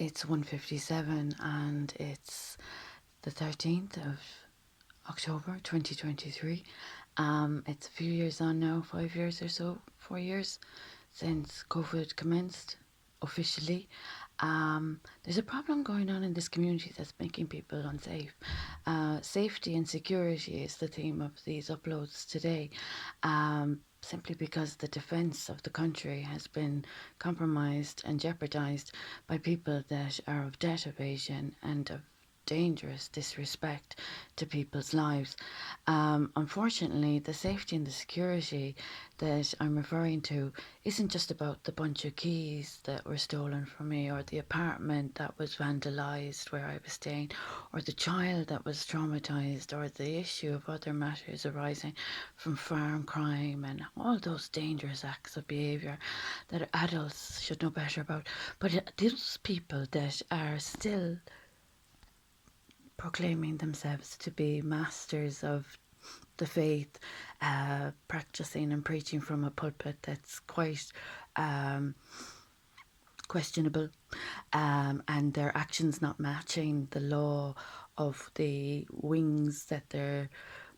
It's 1:57 and it's the 13th of October 2023. It's a few years on now, 5 years or so, 4 years since COVID commenced officially. There's a problem going on in this community that's making people unsafe. Safety and security is the theme of these uploads today. Simply because the defence of the country has been compromised and jeopardised by people that are of debt evasion and of dangerous disrespect to people's lives. Unfortunately, the safety and the security that I'm referring to isn't just about the bunch of keys that were stolen from me, or the apartment that was vandalised where I was staying, or the child that was traumatised, or the issue of other matters arising from farm crime and all those dangerous acts of behaviour that adults should know better about. But those people that are still proclaiming themselves to be masters of the faith, practicing and preaching from a pulpit that's quite questionable, and their actions not matching the law of the wings that they're,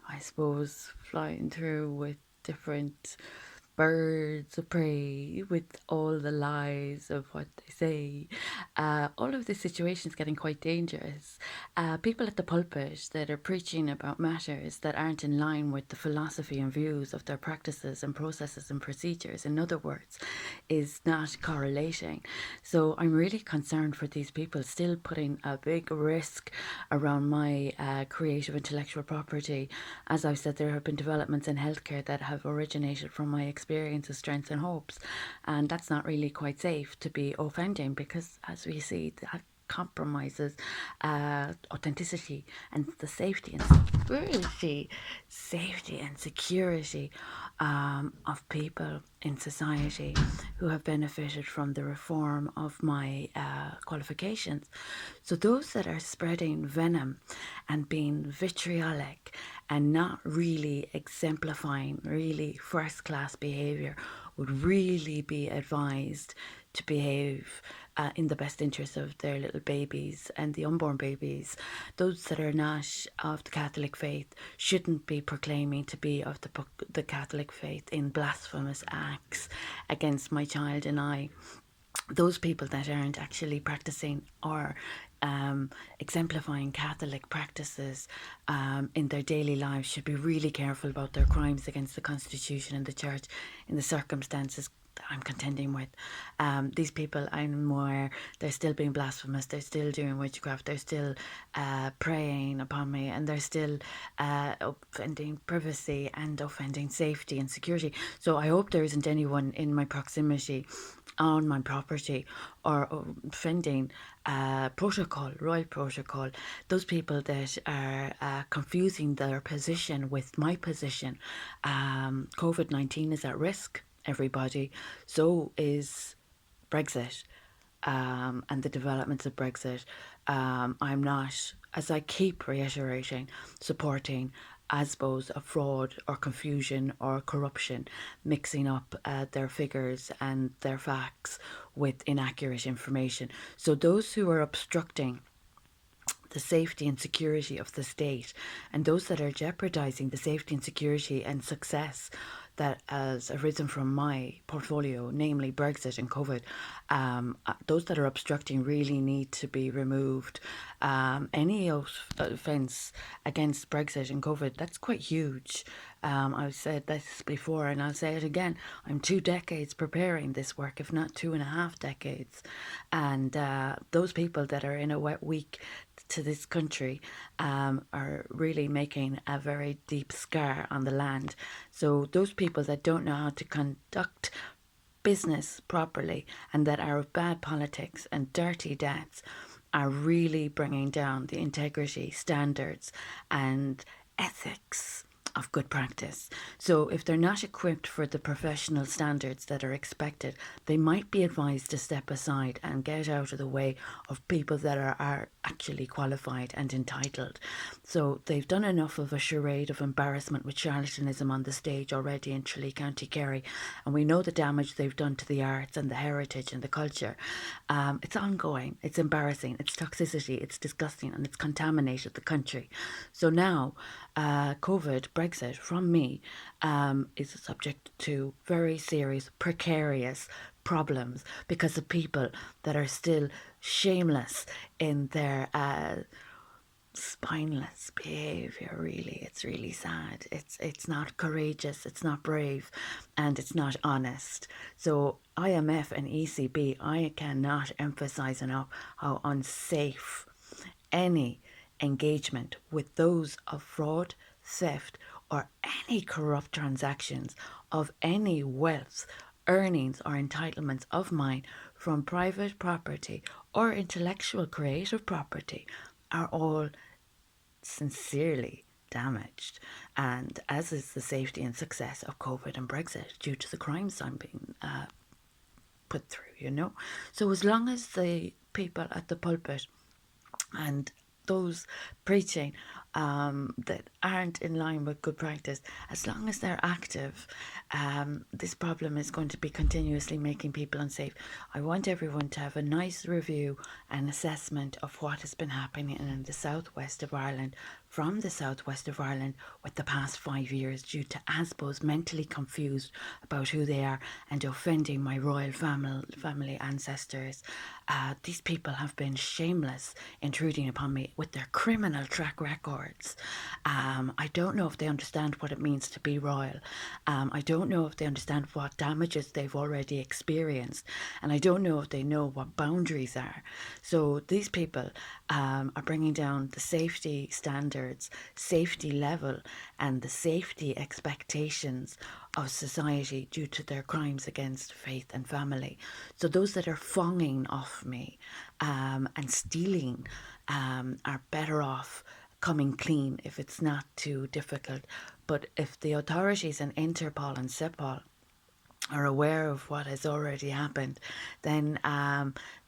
I suppose, flying through with different birds of prey, with all the lies of what they say. All of this situation is getting quite dangerous. People at the pulpit that are preaching about matters that aren't in line with the philosophy and views of their practices and processes and procedures, in other words, is not correlating. So I'm really concerned for these people still putting a big risk around my creative intellectual property. As I've said, there have been developments in healthcare that have originated from my experiences, strengths and hopes, and that's not really quite safe to be offending, because as we see, that compromises authenticity and the safety and security of people in society who have benefited from the reform of my qualifications. So those that are spreading venom and being vitriolic and not really exemplifying really first class behaviour would really be advised to behave in the best interest of their little babies and the unborn babies. Those that are not of the Catholic faith shouldn't be proclaiming to be of the Catholic faith in blasphemous acts against my child and I. Those people that aren't actually practicing or exemplifying Catholic practices in their daily lives should be really careful about their crimes against the Constitution and the Church in the circumstances I'm contending with. These people, I'm aware, they're still being blasphemous, they're still doing witchcraft, they're still preying upon me, and they're still offending privacy and offending safety and security. So I hope there isn't anyone in my proximity on my property or offending royal protocol. Those people that are confusing their position with my position. COVID-19 is at risk, everybody. So is Brexit and the developments of Brexit. I'm not, as I keep reiterating, supporting ASBOs of fraud or confusion or corruption, mixing up their figures and their facts with inaccurate information. So those who are obstructing the safety and security of the state, and those that are jeopardising the safety and security and success that has arisen from my portfolio, namely Brexit and COVID, those that are obstructing really need to be removed. Any offence against Brexit and COVID, that's quite huge. I've said this before and I'll say it again. I'm 2 decades preparing this work, if not 2.5 decades. And those people that are in a wet week to this country are really making a very deep scar on the land. So those people that don't know how to conduct business properly and that are of bad politics and dirty debts are really bringing down the integrity, standards and ethics of good practice. So if they're not equipped for the professional standards that are expected, they might be advised to step aside and get out of the way of people that are actually qualified and entitled. So they've done enough of a charade of embarrassment with charlatanism on the stage already in Tralee, County Kerry, and we know the damage they've done to the arts and the heritage and the culture. It's ongoing, it's embarrassing, it's toxicity, it's disgusting, and it's contaminated the country. So now, COVID, Brexit, from me, is subject to very serious, precarious problems because of people that are still shameless in their spineless behavior. Really, it's really sad. It's not courageous, it's not brave, and it's not honest. So IMF and ECB, I cannot emphasize enough how unsafe any engagement with those of fraud, theft, or any corrupt transactions of any wealth, earnings, or entitlements of mine from private property or intellectual creative property are all sincerely damaged, and as is the safety and success of COVID and Brexit due to the crimes I'm being put through. So as long as the people at the pulpit and those preaching that aren't in line with good practice, as long as they're active, this problem is going to be continuously making people unsafe. I want everyone to have a nice review and assessment of what has been happening in the southwest of Ireland, from the southwest of Ireland, with the past 5 years due to ASBOs mentally confused about who they are and offending my royal family ancestors. These people have been shameless, intruding upon me with their criminal track records. I don't know if they understand what it means to be royal. I don't know if they understand what damages they've already experienced. And I don't know if they know what boundaries are. So these people are bringing down the safety standards, safety level, and the safety expectations of society due to their crimes against faith and family. So those that are fonging off me and stealing are better off coming clean if it's not too difficult. But if the authorities and Interpol and CEPOL are aware of what has already happened, then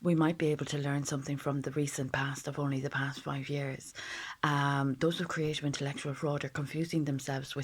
we might be able to learn something from the recent past of only the past 5 years. Those who create intellectual fraud are confusing themselves with